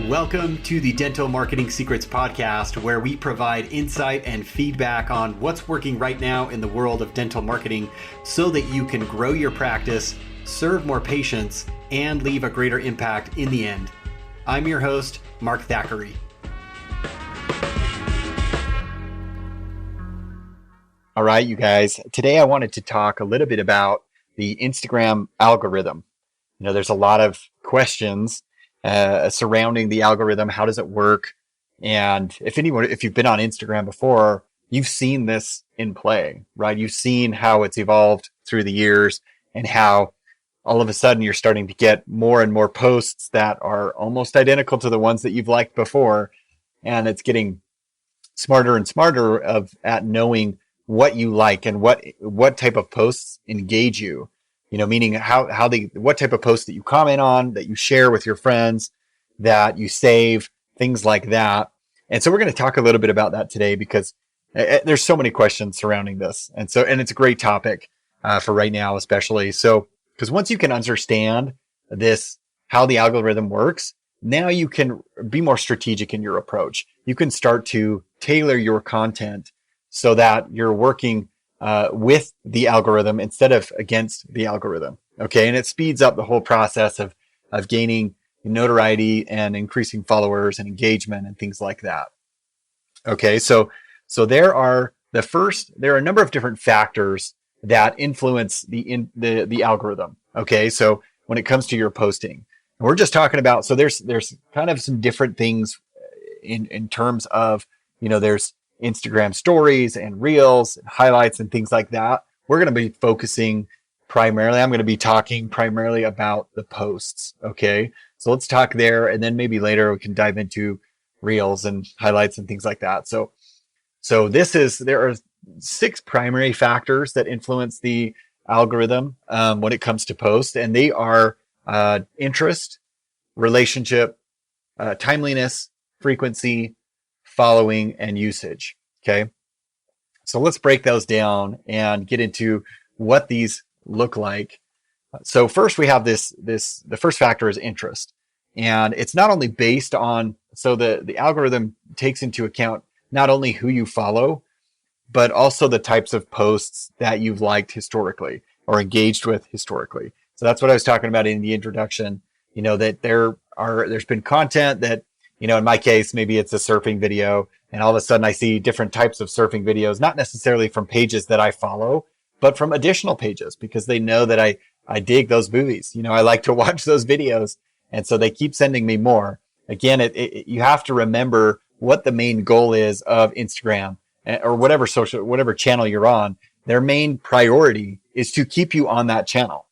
Welcome to the Dental Marketing Secrets Podcast, where we provide insight and feedback on what's working right now in the world of dental marketing so that you can grow your practice, serve more patients, and leave a greater impact in the end. I'm your host, Mark Thackeray. All right, you guys. Today I wanted to talk a little bit about the Instagram algorithm. There's a lot of questions surrounding the algorithm. How does it work? And if you've been on Instagram before, you've seen this in play, right? You've seen how it's evolved through the years and how all of a sudden you're starting to get more and more posts that are almost identical to the ones that you've liked before. And it's getting smarter and smarter at knowing what you like and what type of posts engage you. Meaning what type of posts that you comment on, that you share with your friends, that you save, things like that. And so we're going to talk a little bit about that today because there's so many questions surrounding this. And it's a great topic for right now, especially. So, because once you can understand this, how the algorithm works, now you can be more strategic in your approach. You can start to tailor your content so that you're working with the algorithm instead of against the algorithm. Okay. And it speeds up the whole process of gaining notoriety and increasing followers and engagement and things like that. Okay. So there are a number of different factors that influence the algorithm. Okay. So when it comes to your posting, we're just talking about, so there's kind of some different things in terms of, there's Instagram stories and reels and highlights and things like that. We're going to be focusing I'm going to be talking primarily about the posts. Okay. So let's talk there. And then maybe later we can dive into reels and highlights and things like that. So there are 6 primary factors that influence the algorithm when it comes to posts. And they are interest, relationship, timeliness, frequency, following, and usage. Okay. So let's break those down and get into what these look like. So first we have the first factor is interest. And it's not only based on, so the algorithm takes into account not only who you follow, but also the types of posts that you've liked historically or engaged with historically. So that's what I was talking about in the introduction, that there's been content that, in my case, maybe it's a surfing video, and all of a sudden I see different types of surfing videos, not necessarily from pages that I follow, but from additional pages because they know that I dig those movies. I like to watch those videos. And so they keep sending me more. Again, you have to remember what the main goal is of Instagram or whatever channel you're on. Their main priority is to keep you on that channel,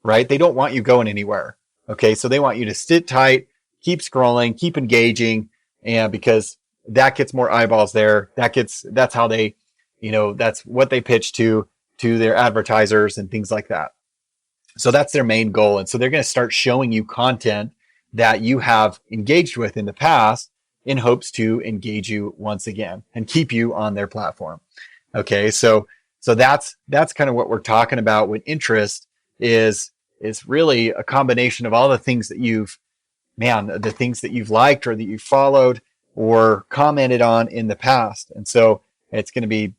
right? They don't want you going anywhere. Okay. So they want you to sit tight, keep scrolling, keep engaging, and because that gets more eyeballs there. That's how they, that's what they pitch to their advertisers and things like that. So that's their main goal. And so they're going to start showing you content that you have engaged with in the past in hopes to engage you once again and keep you on their platform. Okay. So that's kind of what we're talking about with interest is really a combination of all the things that you've liked or that you've followed or commented on in the past. And so it's going to be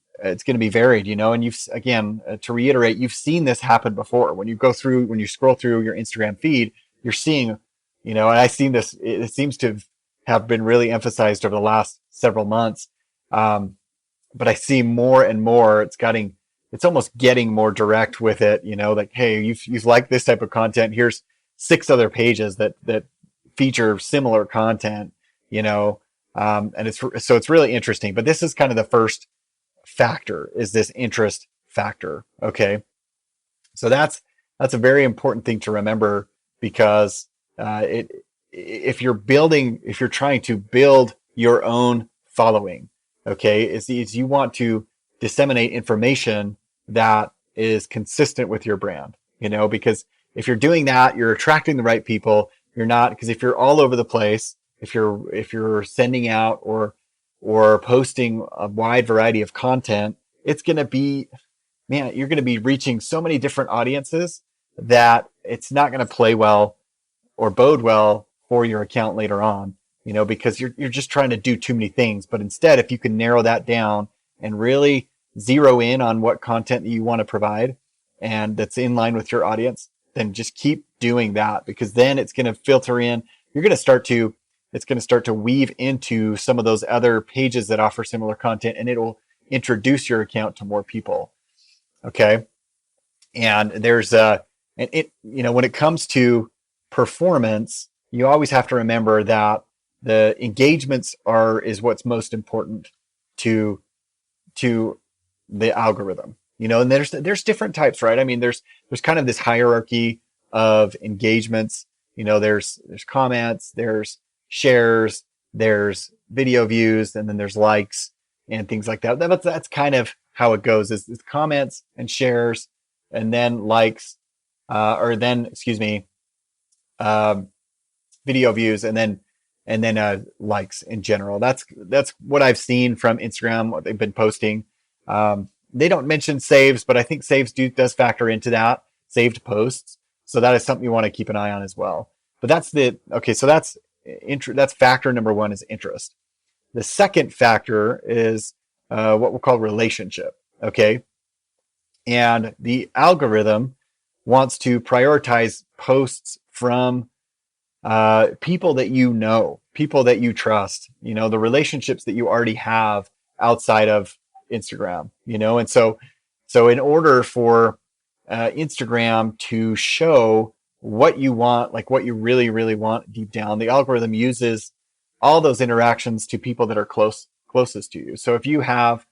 varied, and to reiterate, you've seen this happen before. When you scroll through your Instagram feed, you're seeing, and I've seen this, it seems to have been really emphasized over the last several months. But I see more and more, it's almost getting more direct with it, like, hey, you've liked this type of content. Here's 6 other pages that feature similar content, and it's really interesting, but this is kind of the first factor is this interest factor. Okay. So that's a very important thing to remember because, if you're trying to build your own following, okay, is you want to disseminate information that is consistent with your brand, because if you're doing that, you're attracting the right people. You're not, because if you're all over the place, if you're sending out or posting a wide variety of content, it's going to be, you're going to be reaching so many different audiences that it's not going to play well or bode well for your account later on. because you're just trying to do too many things. But instead, if you can narrow that down and really zero in on what content that you want to provide and that's in line with your audience, then just keep doing that, because then it's going to filter in. It's going to start to weave into some of those other pages that offer similar content, and it'll introduce your account to more people. Okay. And when it comes to performance, you always have to remember that the engagements is what's most important to the algorithm. And there's different types, right? I mean, there's kind of this hierarchy of engagements. There's comments, there's shares, there's video views, and then there's likes and things like that. That's kind of how it goes: is comments and shares, and then likes, video views, and then likes in general. That's what I've seen from Instagram, what they've been posting. They don't mention saves, but I think saves does factor into that, saved posts. So that is something you want to keep an eye on as well. But that's factor number one, is interest. The second factor is what we'll call relationship. Okay. And the algorithm wants to prioritize posts from people that people that you trust, the relationships that you already have outside of Instagram, and so in order for Instagram to show what you want, like what you really, really want deep down, the algorithm uses all those interactions to people that are closest to you. So if you have,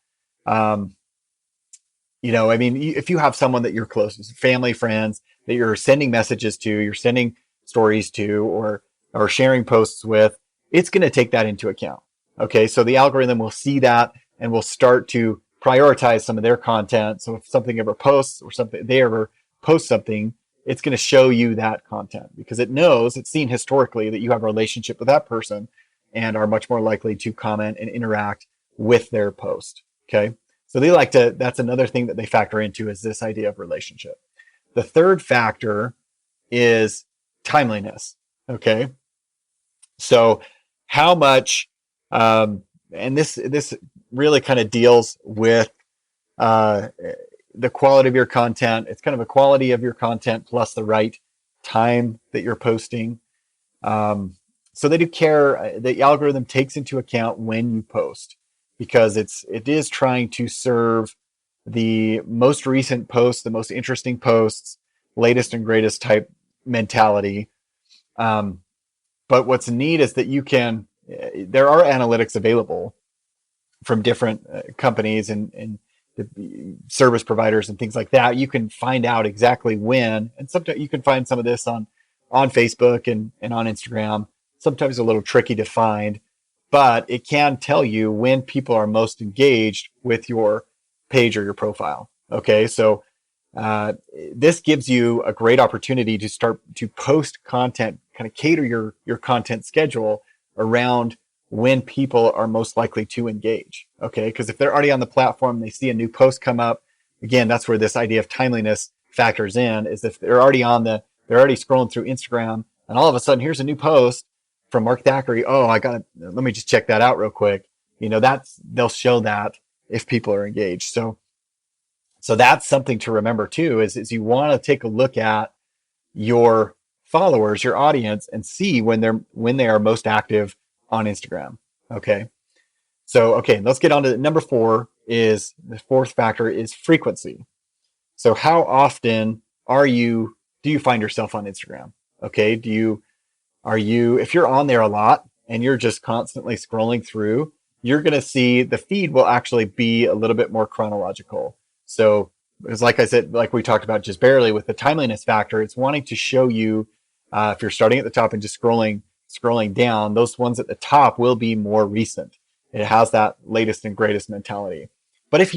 if you have someone that you're closest, family, friends, that you're sending messages to, you're sending stories to, or sharing posts with, it's going to take that into account. Okay. So the algorithm will see that and will start to prioritize some of their content. So if something ever posts, or they ever post something, it's going to show you that content, because it's seen historically that you have a relationship with that person and are much more likely to comment and interact with their post. Okay. So that's another thing that they factor into, is this idea of relationship. The third factor is timeliness. Okay. So how much, and this really kind of deals with the quality of your content. It's kind of a quality of your content plus the right time that you're posting. So they do care. The algorithm takes into account when you post, because it is trying to serve the most recent posts, the most interesting posts, latest and greatest type mentality. But what's neat is that there are analytics available from different companies and the service providers and things like that. You can find out exactly when, and sometimes you can find some of this on Facebook and on Instagram. Sometimes a little tricky to find, but it can tell you when people are most engaged with your page or your profile. Okay. So, this gives you a great opportunity to start to post content, kind of cater your content schedule around when people are most likely to engage. Okay. Because if they're already on the platform, they see a new post come up. Again, that's where this idea of timeliness factors in, is if they're already they're already scrolling through Instagram, and all of a sudden here's a new post from Mark Thackeray. Oh, let me just check that out real quick. They'll show that if people are engaged. So that's something to remember too, is you want to take a look at your followers, your audience, and see when they are most active on Instagram. Okay. So, let's get on to number 4. Is the fourth factor is frequency. So how often do you find yourself on Instagram? Okay. If you're on there a lot and you're just constantly scrolling through, you're going to see the feed will actually be a little bit more chronological. So it's like I said, like we talked about just barely with the timeliness factor, it's wanting to show you, if you're starting at the top and just scrolling down, those ones at the top will be more recent. It has that latest and greatest mentality. But if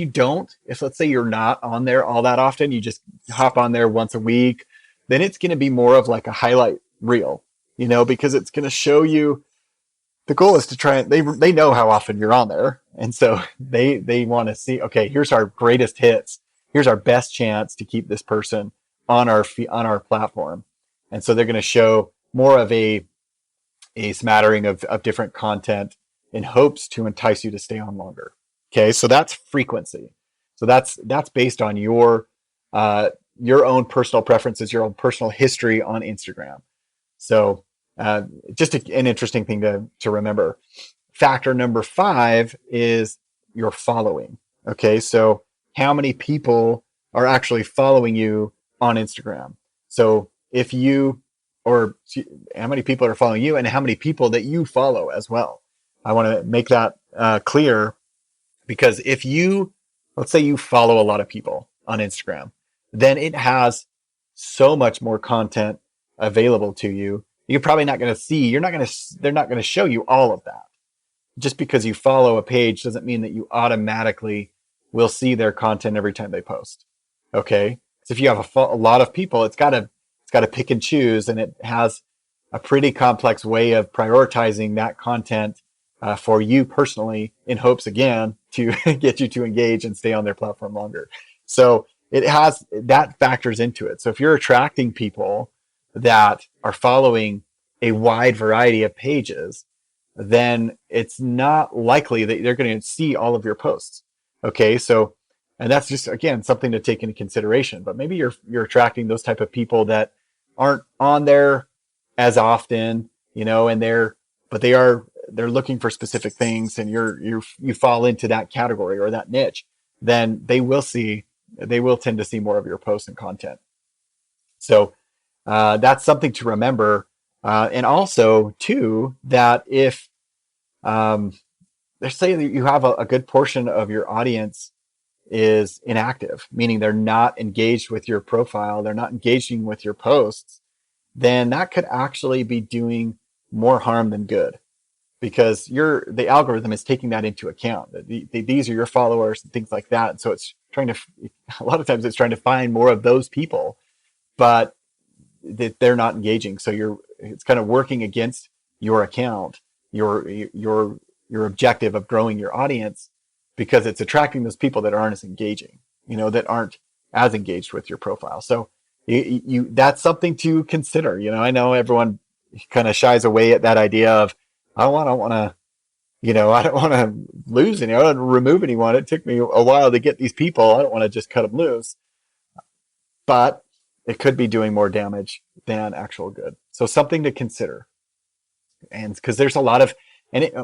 let's say you're not on there all that often, you just hop on there once a week, then it's going to be more of like a highlight reel, because it's going to show you. The goal is to try and they know how often you're on there. And so they want to see, okay, here's our greatest hits. Here's our best chance to keep this person on our platform. And so they're going to show more of a a smattering of different content in hopes to entice you to stay on longer. Okay, so that's frequency. So that's based on your own personal preferences, your own personal history on Instagram. So just an interesting thing to remember. Factor number 5 is your following. Okay, so how many people are actually following you on Instagram? So if you, or how many people are following you and how many people that you follow as well. I want to make that clear because if you, let's say you follow a lot of people on Instagram, then it has so much more content available to you. You're probably not going to see, they're not going to show you all of that. Just because you follow a page doesn't mean that you automatically will see their content every time they post. Okay. So if you have a lot of people, it's got to pick and choose, and it has a pretty complex way of prioritizing that content for you personally in hopes, again, to get you to engage and stay on their platform longer. So it has, that factors into it. So if you're attracting people that are following a wide variety of pages, then it's not likely that they're going to see all of your posts. Okay. So, and that's just, again, something to take into consideration, but maybe you're attracting those type of people that aren't on there as often, and they're looking for specific things, and you fall into that category or that niche, then they will tend to see more of your posts and content. So that's something to remember. And also too, that if let's say that you have a good portion of your audience is inactive, meaning they're not engaged with your profile, they're not engaging with your posts, then that could actually be doing more harm than good, because the algorithm is taking that into account. These are your followers and things like that. And so it's a lot of times it's trying to find more of those people, but they're not engaging. So it's kind of working against your account, your objective of growing your audience, because it's attracting those people that aren't as engaging, that aren't as engaged with your profile. So that's something to consider. I know everyone kind of shies away at that idea of, I don't want to lose any, I don't want to remove anyone. It took me a while to get these people. I don't want to just cut them loose, but it could be doing more damage than actual good. So something to consider. And because there's a lot of,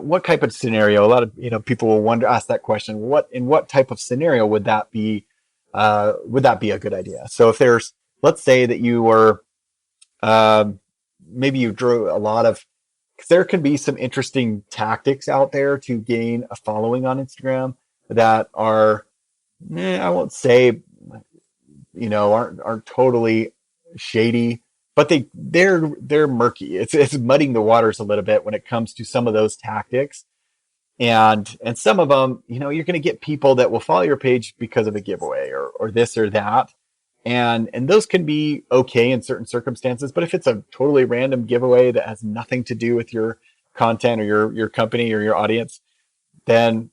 what type of scenario, a lot of, people will ask that question, in what type of scenario would that be a good idea? So if let's say that you were, maybe you drew a lot of, because there can be some interesting tactics out there to gain a following on Instagram that are, I won't say, aren't totally shady, but they're murky. It's muddying the waters a little bit when it comes to some of those tactics. And some of them, you're going to get people that will follow your page because of a giveaway or this or that. And those can be okay in certain circumstances, but if it's a totally random giveaway that has nothing to do with your content or your company or your audience, then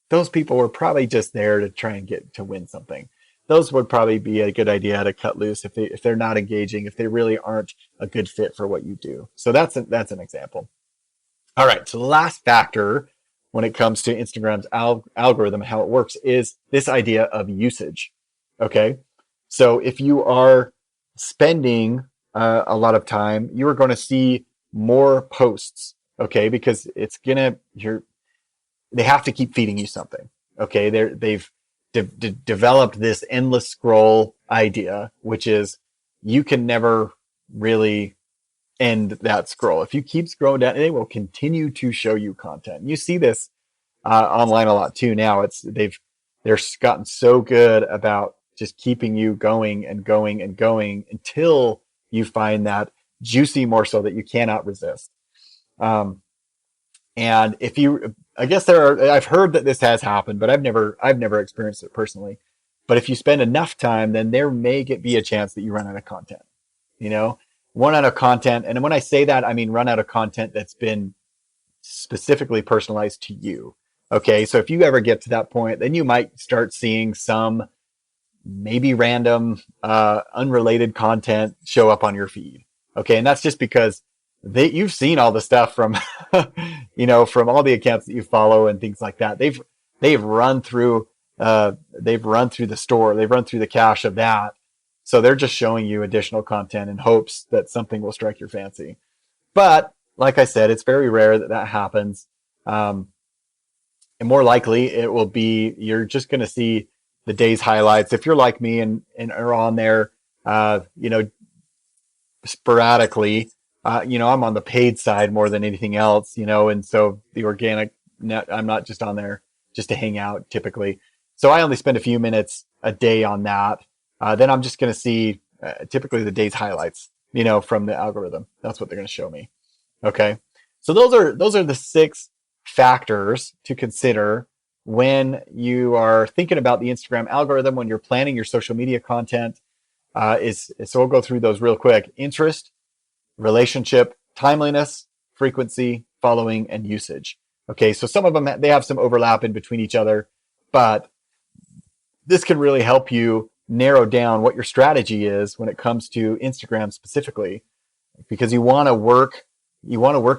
those people were probably just there to try and get to win something. Those would probably be a good idea to cut loose if they're not engaging, if they really aren't a good fit for what you do. So that's an example. All right. So the last factor when it comes to Instagram's algorithm, how it works, is this idea of usage. Okay. So if you are spending a lot of time, you are going to see more posts. Okay. Because they have to keep feeding you something. Okay. They've developed this endless scroll idea, which is you can never really end that scroll. If you keep scrolling down, they will continue to show you content. You see this online a lot too now. They're gotten so good about just keeping you going and going and going until you find that juicy morsel that you cannot resist. And I guess I've heard that this has happened, but I've never experienced it personally. But if you spend enough time, then there may be a chance that you run out of content, run out of content. And when I say that, I mean, run out of content that's been specifically personalized to you. Okay. So if you ever get to that point, then you might start seeing some maybe random, unrelated content show up on your feed. Okay. And that's just because you've seen all the stuff from, from all the accounts that you follow and things like that. They've run through the store, they've run through the cache of that. So they're just showing you additional content in hopes that something will strike your fancy. But like I said, it's very rare that happens. And more likely it will be, you're just going to see the day's highlights. If you're like me and are on there, sporadically, I'm on the paid side more than anything else, and so the organic net, I'm not just on there just to hang out typically. So I only spend a few minutes a day on that. Then I'm just going to see typically the day's highlights, from the algorithm. That's what they're going to show me. Okay. So those are the 6 factors to consider when you are thinking about the Instagram algorithm, when you're planning your social media content. So we'll go through those real quick. Interest, relationship, timeliness, frequency, following, and usage. Okay. So some of them, they have some overlap in between each other, but this can really help you narrow down what your strategy is when it comes to Instagram specifically, because you want to work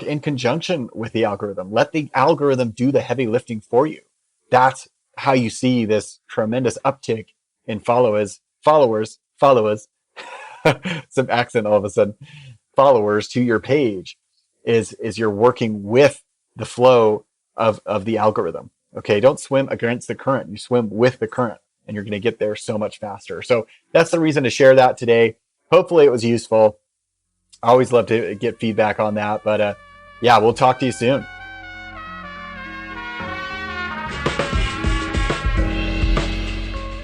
in conjunction with the algorithm. Let the algorithm do the heavy lifting for you. That's how you see this tremendous uptick in followers, some accent all of a sudden, followers to your page is you're working with the flow of the algorithm. Okay. Don't swim against the current. You swim with the current, and you're going to get there so much faster. So that's the reason to share that today. Hopefully it was useful. I always love to get feedback on that, but we'll talk to you soon.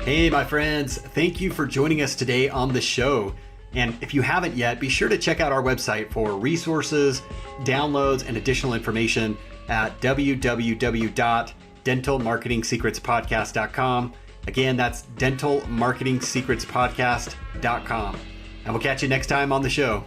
Hey, my friends, thank you for joining us today on the show. And if you haven't yet, be sure to check out our website for resources, downloads, and additional information at www.dentalmarketingsecretspodcast.com. Again, that's dentalmarketingsecretspodcast.com. And we'll catch you next time on the show.